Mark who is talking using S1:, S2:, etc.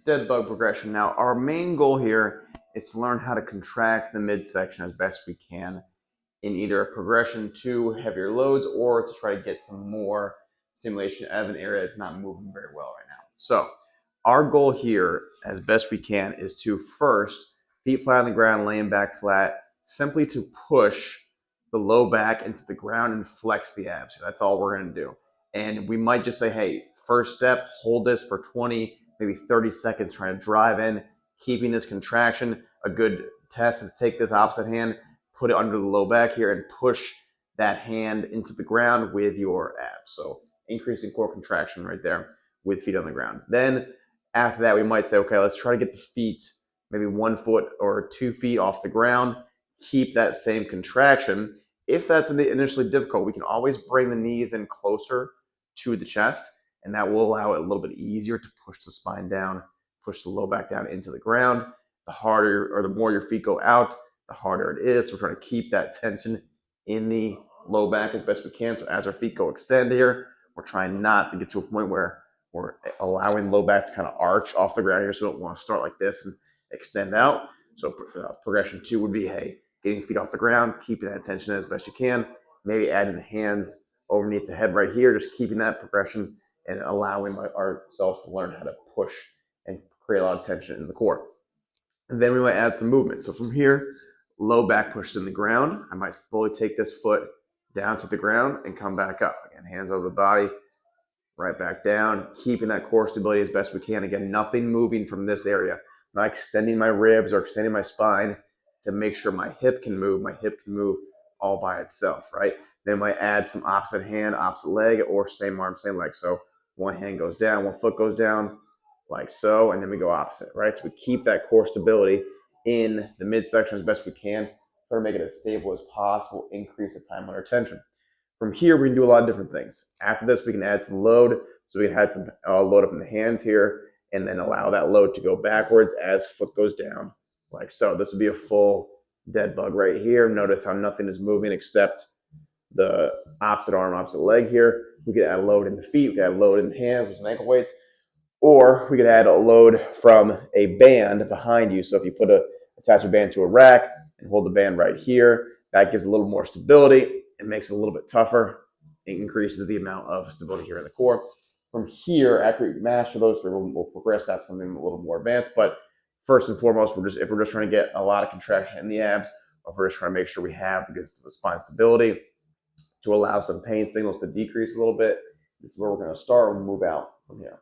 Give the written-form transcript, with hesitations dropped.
S1: Deadbug Progression. Now, our main goal here is to learn how to contract the midsection as best we can in either a progression to heavier loads or to try to get some more stimulation out of an area that's not moving very well right now. So, our goal here, as best we can, is to first feet flat on the ground, laying back flat, simply to push the low back into the ground and flex the abs. That's all we're going to do. And we might just say, hey, first step, hold this for 20, maybe 30 seconds, trying to drive in, keeping this contraction. A good test is take this opposite hand, put it under the low back here, and push that hand into the ground with your abs. So increasing core contraction right there with feet on the ground. Then after that, we might say, okay, let's try to get the feet maybe 1 foot or 2 feet off the ground. Keep that same contraction. If that's initially difficult, we can always bring the knees in closer to the chest, and that will allow it a little bit easier to push the spine down, push the low back down into the ground. The harder or the more your feet go out, the harder it is. So we're trying to keep that tension in the low back as best we can. So as our feet go extend here, we're trying not to get to a point where we're allowing low back to kind of arch off the ground here. So we don't want to start like this and extend out. So progression 2 would be, hey, getting feet off the ground, keeping that tension as best you can, maybe adding the hands underneath the head right here, just keeping that progression and allowing ourselves to learn how to push and create a lot of tension in the core. And then we might add some movement. So from here, low back pushed in the ground. I might slowly take this foot down to the ground and come back up. Again, hands over the body, right back down, keeping that core stability as best we can. Again, nothing moving from this area. I'm not extending my ribs or extending my spine to make sure my hip can move. My hip can move all by itself, right? Then I might add some opposite hand, opposite leg, or same arm, same leg. So one hand goes down, one foot goes down, like so, and then we go opposite, right? So we keep that core stability in the midsection as best we can, try to make it as stable as possible, increase the time under tension. From here, we can do a lot of different things. After this, we can add some load. So we can add some load up in the hands here, and then allow that load to go backwards as foot goes down, like so. This would be a full dead bug right here. Notice how nothing is moving except the opposite arm, opposite leg here. We could add load in the feet, we could add load in the hands with some ankle weights, or we could add a load from a band behind you. So if you attach a band to a rack and hold the band right here, that gives a little more stability. It makes it a little bit tougher. It increases the amount of stability here in the core. From here, after we master those, we'll progress to something a little more advanced. But first and foremost, if we're just trying to get a lot of contraction in the abs, or if we're just trying to make sure we have the spine stability to allow some pain signals to decrease a little bit, this is where we're going to start and move out from here.